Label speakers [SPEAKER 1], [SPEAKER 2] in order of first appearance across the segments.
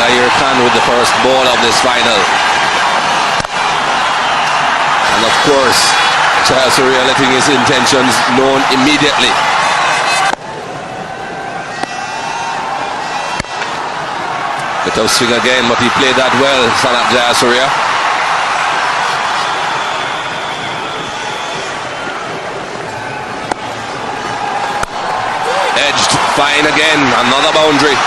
[SPEAKER 1] Tahir Khan with the first ball of this final. And of course, Jayasuriya letting his intentions known immediately. Bit of swing again, but he played that well, Sanath Jayasuriya. Edged, fine again, another boundary.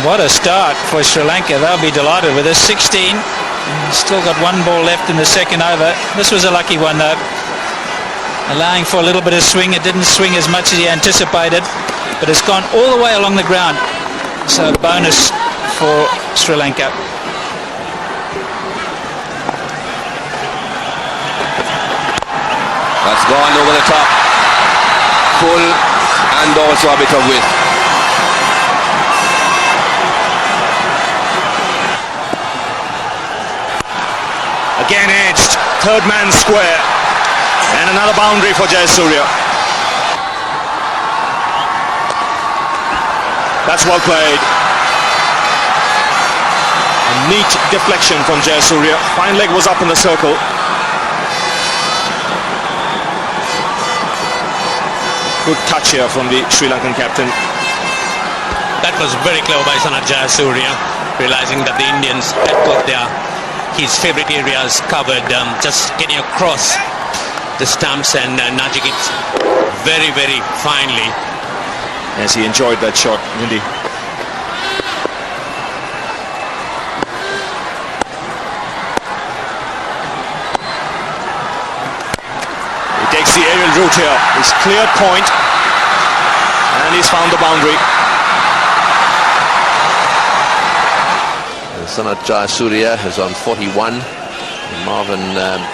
[SPEAKER 2] What a start for Sri Lanka. They'll be delighted with this. 16. Still got one ball left in the second over. This was a lucky one though. Allowing for a little bit of swing. It didn't swing as much as he anticipated, but it's gone all the way along the ground. So bonus for Sri Lanka.
[SPEAKER 1] That's gone over the top. Full and also a bit of width.
[SPEAKER 3] Again edged, third man square, and another boundary for Jayasuriya. That's well played. A neat deflection from Jayasuriya. Fine leg was up in the circle. Good touch here from the Sri Lankan captain.
[SPEAKER 4] That was very clever by Sanath Jayasuriya, realizing that the Indians had got his favourite areas covered, just getting across the stumps and nudging it very, very finely.
[SPEAKER 3] Yes, he enjoyed that shot, didn't he? He takes the aerial route here. He's cleared point and he's found the boundary.
[SPEAKER 1] Sanath Jayasuriya is on 41. Marvin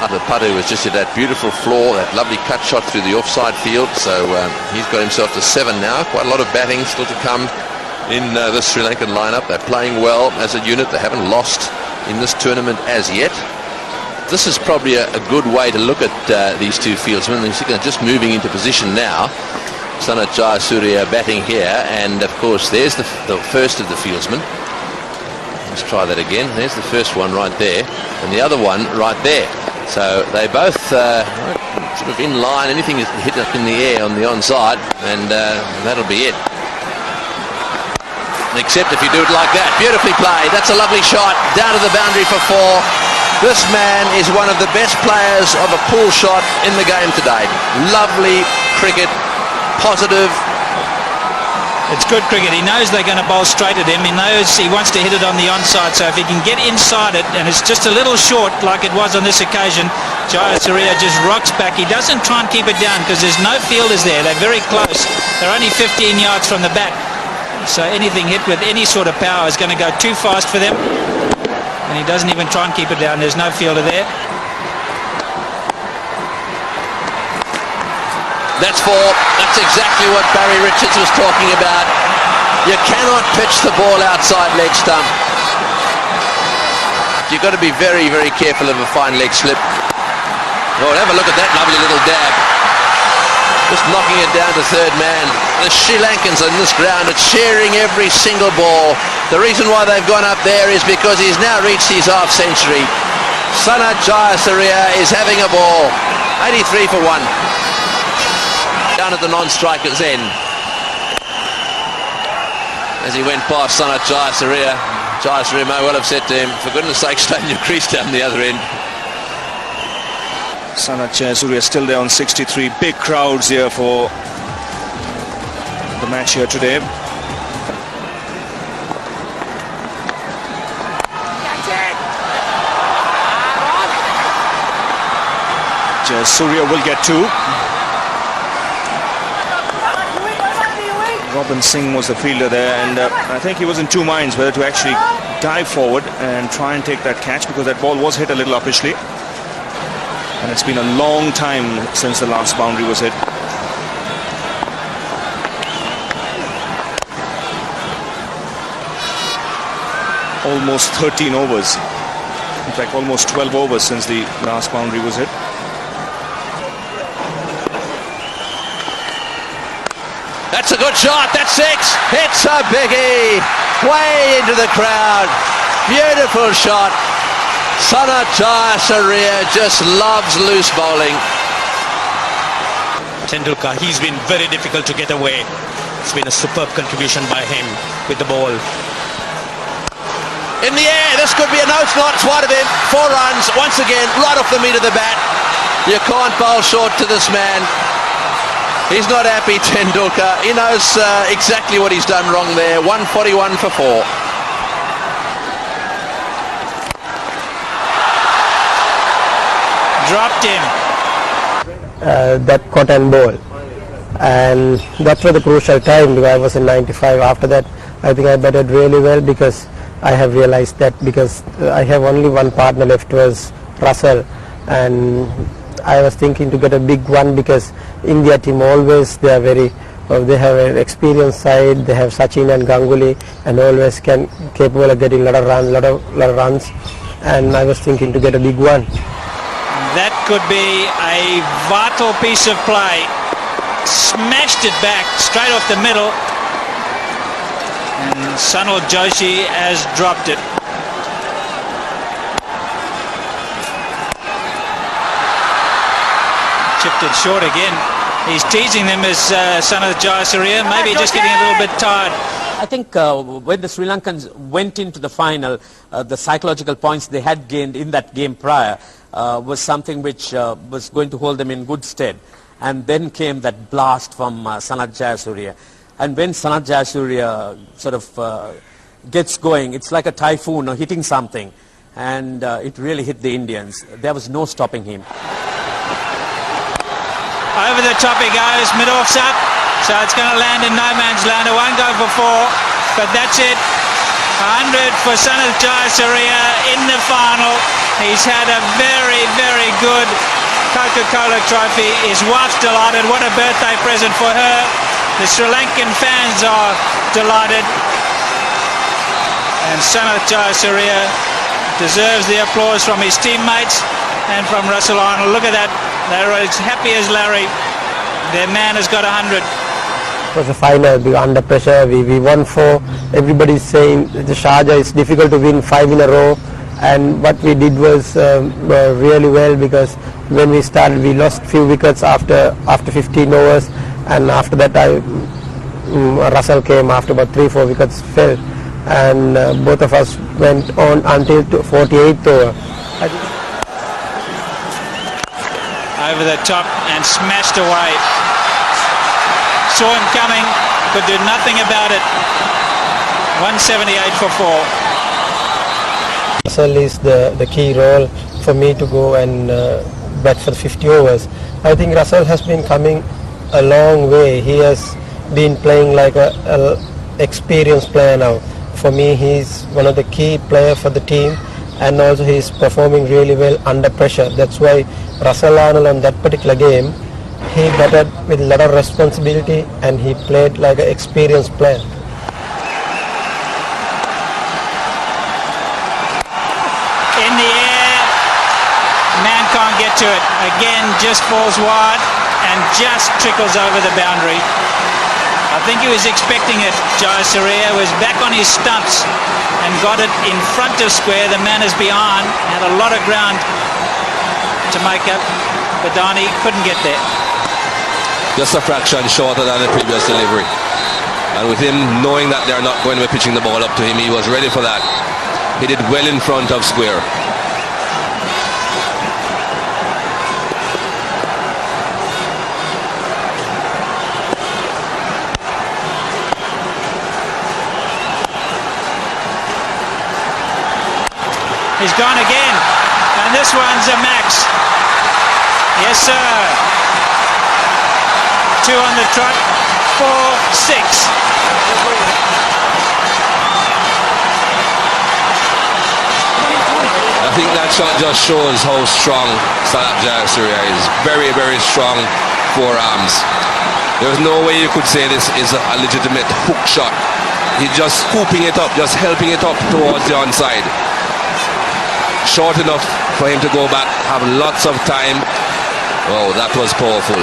[SPEAKER 1] Atapatu was just at that beautiful floor, that lovely cut shot through the offside field. So he's got himself to 7 now. Quite a lot of batting still to come in the Sri Lankan lineup. They're playing well as a unit. They haven't lost in this tournament as yet. This is probably a good way to look at these two fieldsmen. They're just moving into position now. Sanath Jayasuriya batting here, and of course there's the first of the fieldsmen. Let's try that again. There's the first one right there, and the other one right there. So they both sort of in line. Anything is hit up in the air on the onside, and that'll be it. Except if you do it like that. Beautifully played. That's a lovely shot. Down to the boundary for 4. This man is one of the best players of a pull shot in the game today. Lovely cricket. Positive.
[SPEAKER 2] It's good cricket. He knows they're going to bowl straight at him. He knows he wants to hit it on the onside. So if he can get inside it, and it's just a little short like it was on this occasion, Jayasuriya just rocks back. He doesn't try and keep it down because there's no fielders there. They're very close. They're only 15 yards from the bat. So anything hit with any sort of power is going to go too fast for them. And he doesn't even try and keep it down. There's no fielder there.
[SPEAKER 1] That's 4. That's exactly what Barry Richards was talking about. You cannot pitch the ball outside leg stump. You've got to be very, very careful of a fine leg slip. Oh, have a look at that lovely little dab. Just knocking it down to third man. The Sri Lankans on this ground are cheering every single ball. The reason why they've gone up there is because he's now reached his half century. Sanath Jayasuriya is having a ball. 83 for 1. Down at the non-striker's end. As he went past Sanath Jayasuriya, Jayasuriya may well have said to him, for goodness sake, stay in your crease down the other end.
[SPEAKER 3] Sanath Jayasuriya still there on 63. Big crowds here for the match here today. Jayasuriya will get 2. Robin Singh was the fielder there, and I think he was in 2 minds whether to actually dive forward and try and take that catch, because that ball was hit a little uppishly, and it's been a long time since the last boundary was hit. Almost 13 overs, in fact almost 12 overs since the last boundary was hit.
[SPEAKER 1] That's a good shot. That's 6. It's a biggie. Way into the crowd. Beautiful shot. Sanath Jayasuriya just loves loose bowling.
[SPEAKER 4] Tendulkar, he's been very difficult to get away. It's been a superb contribution by him with the ball.
[SPEAKER 1] In the air, this could be a no, it's not. It's wide of him. 4 runs. Once again, right off the meat of the bat. You can't bowl short to this man. He's not happy, Tendulkar. He knows exactly what he's done wrong there. 141 for 4.
[SPEAKER 2] Dropped him.
[SPEAKER 5] That cotton ball, and that was the crucial time because I was in 95. After that, I think I batted really well because I have realized that because I have only one partner left was Russell, and I was thinking to get a big one because India team always they are very they have an experienced side. They have Sachin and Ganguly, and always capable of getting lot of runs, and I was thinking to get a big one.
[SPEAKER 2] That could be a vital piece of play. Smashed it back straight off the middle, and Sunil Joshi has dropped it. Chipped it short again. He's teasing them as Sanath Jayasuriya. Maybe just getting a little bit tired.
[SPEAKER 6] I think when the Sri Lankans went into the final, the psychological points they had gained in that game prior was something which was going to hold them in good stead. And then came that blast from Sanath Jayasuriya. And when Sanath Jayasuriya sort of gets going, it's like a typhoon or hitting something. And it really hit the Indians. There was no stopping him.
[SPEAKER 2] Over the top he goes, mid-off's up. So it's going to land in no man's land. It won't go for 4, but that's it. 100 for Sanath Jayasuriya in the final. He's had a very, very good Coca-Cola trophy. His wife's delighted. What a birthday present for her. The Sri Lankan fans are delighted. And Sanath Jayasuriya deserves the applause from his teammates and from Russell Arnold. Look at that. They're as happy as Larry. Their man has got 100.
[SPEAKER 5] It was a final. We were under pressure. We won 4. Everybody's saying the Sharjah is difficult to win 5 in a row. And what we did was really well because when we started, we lost few wickets after 15 overs, and after that, Russell came after about 3-4 wickets fell, and both of us went on until 48th over.
[SPEAKER 2] Over the top and smashed away. Saw him coming, could do nothing about it. 178 for 4.
[SPEAKER 5] Russell is the key role for me to go and bat for the 50 overs. I think Russell has been coming a long way. He has been playing like a experienced player now. For me, he's one of the key players for the team, and also he's performing really well under pressure. That's why Russell Arnold on that particular game, he batted with a lot of responsibility and he played like an experienced player.
[SPEAKER 2] In the air, man can't get to it. Again, just falls wide and just trickles over the boundary. I think he was expecting it. Jayasuriya was back on his stumps and got it in front of square. The man is behind, had a lot of ground to make up. Badani couldn't get there.
[SPEAKER 1] Just a fraction shorter than the previous delivery. And with him knowing that they're not going to be pitching the ball up to him, he was ready for that. He did well in front of square.
[SPEAKER 2] He's gone again, and this one's a max. Yes, sir. 2 on the trot, 4, 6.
[SPEAKER 1] I think that shot just shows how strong Sanath Jayasuriya is. Very, very strong forearms. There's no way you could say this is a legitimate hook shot. He's just scooping it up, just helping it up towards the onside. Short enough for him to go back, have lots of time. Oh, that was powerful.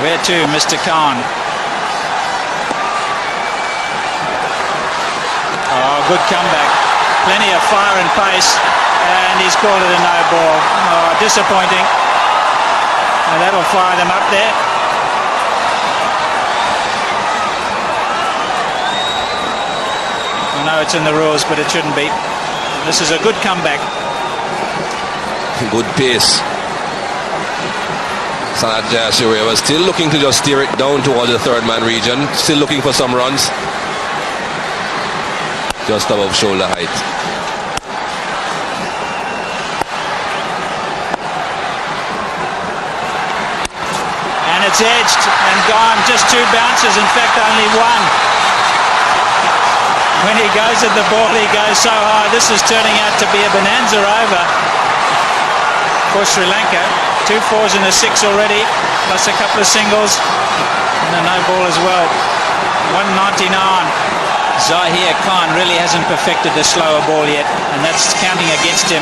[SPEAKER 2] Where to, Mr. Khan? Oh, good comeback. Plenty of fire and pace, and he's called it a no ball. Oh, disappointing. And that'll fire them up there. I know it's in the rules, but it shouldn't be. This is a good comeback.
[SPEAKER 7] Good pace. Sanath Jayasuriya was still looking to just steer it down towards the third man region, still looking for some runs. Just above shoulder height.
[SPEAKER 2] And it's edged and gone, just 2 bounces, in fact only 1. When he goes at the ball, he goes so high. This is turning out to be a bonanza over for Sri Lanka. 2 4s and a 6 already, plus a couple of singles and a no ball as well. 199. Zahir Khan really hasn't perfected the slower ball yet, and that's counting against him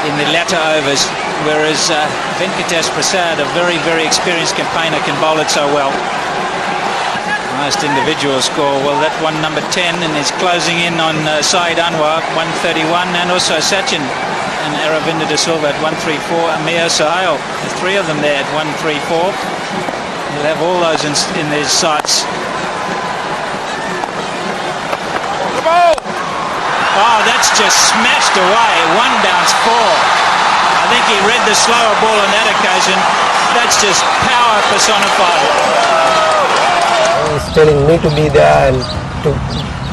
[SPEAKER 2] in the latter overs, whereas Venkatesh Prasad, a very, very experienced campaigner, can bowl it so well. Most individual score, well, that one number 10, and is closing in on Saeed Anwar, 131, and also Sachin and Aravinda De Silva at 134, Amir Sohail, the 3 of them there at 134. You'll have all those in their sights. Oh, that's just smashed away. 1 bounce 4. I think he read the slower ball on that occasion. That's just power personified.
[SPEAKER 5] He's telling me to be there and to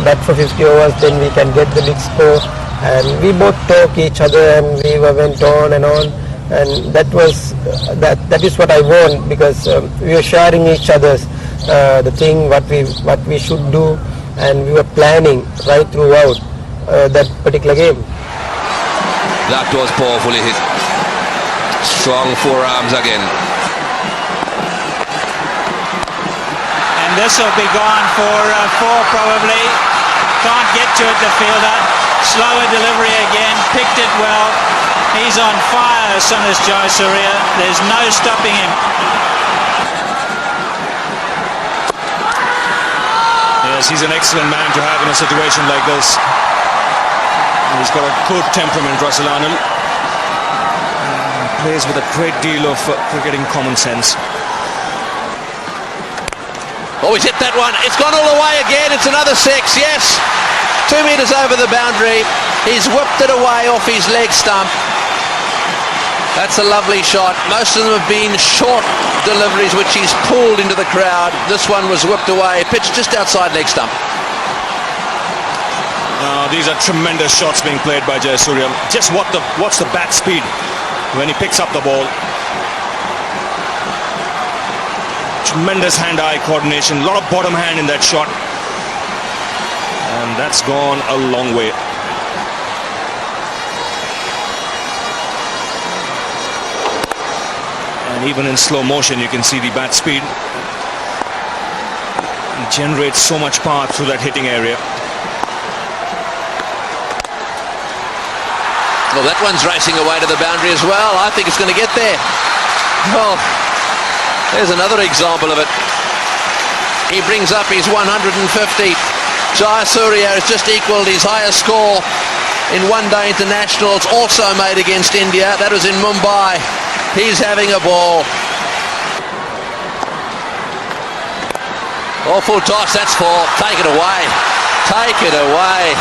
[SPEAKER 5] bat for 50 overs, then we can get the big score. And we both talk each other, and we went on, and that was that is what I want, because we were sharing each other's the thing what we should do, and we were planning right throughout that particular game.
[SPEAKER 7] That was powerfully hit. Strong forearms again.
[SPEAKER 2] And this will be gone for 4 probably. Can't get to it, the fielder. Slower delivery again, picked it well. He's on fire, Sanath Jayasuriya. There's no stopping him.
[SPEAKER 3] Yes, he's an excellent man to have in a situation like this. He's got a good temperament, Russell Arnold. Plays with a great deal of cricketing common sense.
[SPEAKER 1] Oh, he's hit that one. It's gone all the way again. It's another 6, yes. 2 metres over the boundary. He's whipped it away off his leg stump. That's a lovely shot. Most of them have been short deliveries which he's pulled into the crowd. This one was whipped away, pitched just outside leg stump.
[SPEAKER 3] These are tremendous shots being played by Jayasuriya. Just what's the bat speed when he picks up the ball. Tremendous hand-eye coordination, a lot of bottom hand in that shot. And that's gone a long way. And even in slow motion, you can see the bat speed. He generates so much power through that hitting area.
[SPEAKER 1] Well, that one's racing away to the boundary as well. I think it's going to get there. Well, there's another example of it. He brings up his 150. Jayasuriya has just equalled his highest score in one-day internationals, also made against India. That was in Mumbai. He's having a ball. Oh, full toss, that's 4. Take it away. Take it away.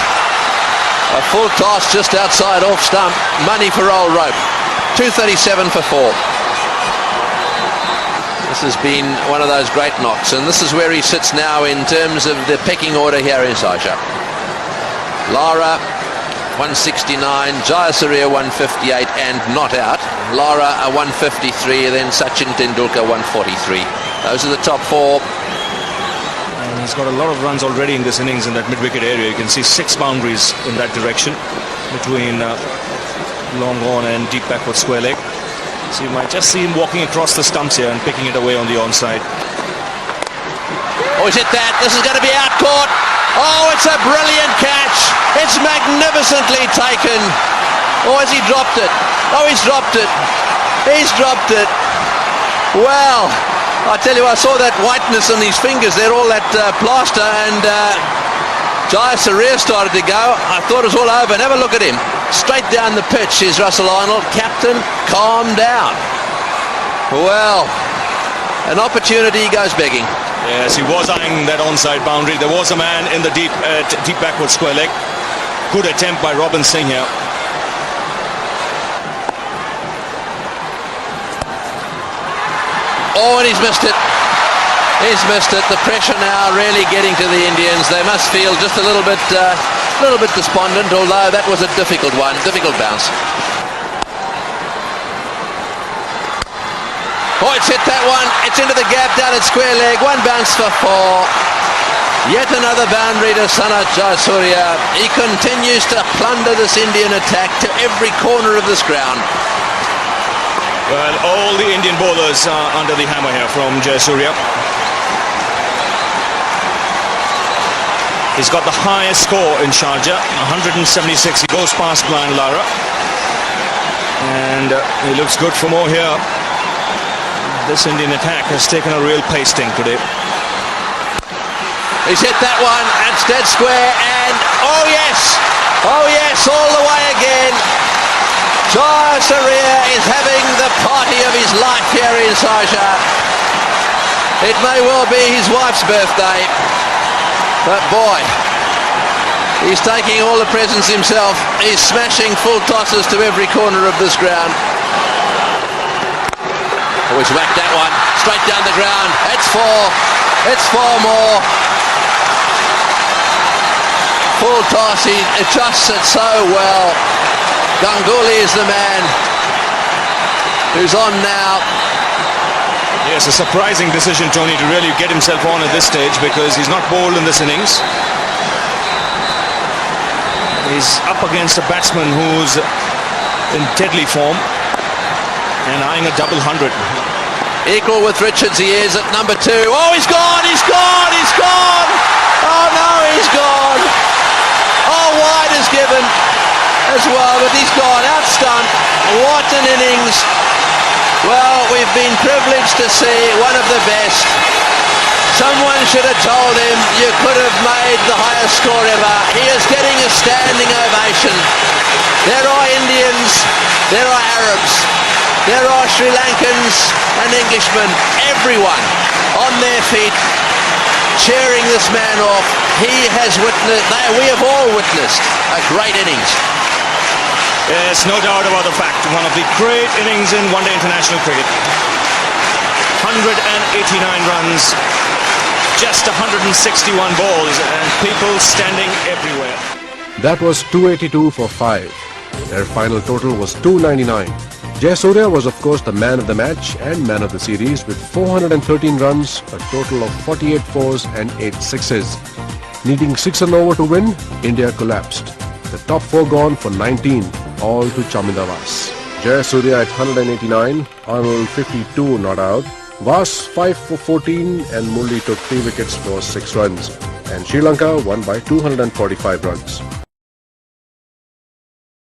[SPEAKER 1] A full toss just outside off stump. Money for old rope. 237 for 4. This has been one of those great knocks, and this is where he sits now in terms of the pecking order here in Saisha. Lara 169, Jayasuriya 158 and not out. Lara a 153, then Sachin Tendulkar 143. Those are the top 4.
[SPEAKER 3] And he's got a lot of runs already in this innings in that mid-wicket area. You can see 6 boundaries in that direction between long on and deep backward square leg. So you might just see him walking across the stumps here and picking it away on the onside.
[SPEAKER 1] Oh, he's hit that. This is going to be out caught. Oh, it's a brilliant catch. It's magnificently taken. Oh, has he dropped it? Oh, he's dropped it. He's dropped it. Well, I tell you, I saw that whiteness on his fingers there, all that plaster, and Jayasuriya started to go. I thought it was all over, and have a look at him. Straight down the pitch is Russell Arnold. Captain, calm down. Well, an opportunity goes begging.
[SPEAKER 3] Yes, he was eyeing that onside boundary. There was a man in the deep backward square leg. Good attempt by Robin Singh here.
[SPEAKER 1] Oh, and he's missed it. He's missed it. The pressure now really getting to the Indians. They must feel just a little bit despondent, although that was a difficult one, difficult bounce. Oh, it's hit that one. It's into the gap down at square leg. One bounce for four. Yet another boundary to Sanath Jayasuriya. He continues to plunder this Indian attack to every corner of this ground.
[SPEAKER 3] Well, all the Indian bowlers are under the hammer here from Jayasuriya. He's got the highest score in Sharjah, 176. He goes past Brian Lara. And he looks good for more here. This Indian attack has taken a real pasting today.
[SPEAKER 1] He's hit that one, that's dead square, and oh yes, all the way again. Jayasuriya is having the party of his life here in Sharjah. It may well be his wife's birthday, but boy, he's taking all the presents himself. He's smashing full tosses to every corner of this ground. Oh, he's whacked that one straight down the ground. It's four more. Full toss, he adjusts it so well. Ganguly is the man who's on now.
[SPEAKER 3] Yes, a surprising decision, Tony, to really get himself on at this stage, because he's not bowled in this innings. He's up against a batsman who's in deadly form and eyeing a double 100.
[SPEAKER 1] Equal with Richards, he is at number 2. Oh, he's gone! Oh no, he's gone! Oh, wide is given as well, but he's gone out stumped. What an innings! Well, we've been privileged to see one of the best. Someone should have told him you could have made the highest score ever. He is getting a standing ovation. There are Indians, there are Arabs, there are Sri Lankans and Englishmen, everyone on their feet cheering this man off. He has witnessed, we have all witnessed a great innings.
[SPEAKER 3] Yes, no doubt about the fact. One of the great innings in one-day international cricket. 189 runs, just 161 balls, and people standing everywhere.
[SPEAKER 8] That was 282 for 5. Their final total was 299. Jayasuriya was of course the man of the match and man of the series with 413 runs, a total of 48 fours and 8 sixes. Needing 6 and over to win, India collapsed. The top 4 gone for 19, all to Chamindavas. Jayasuriya at 189, Arnold 52 not out, Vas 5 for 14 and Murli took 3 wickets for 6 runs, and Sri Lanka won by 245 runs.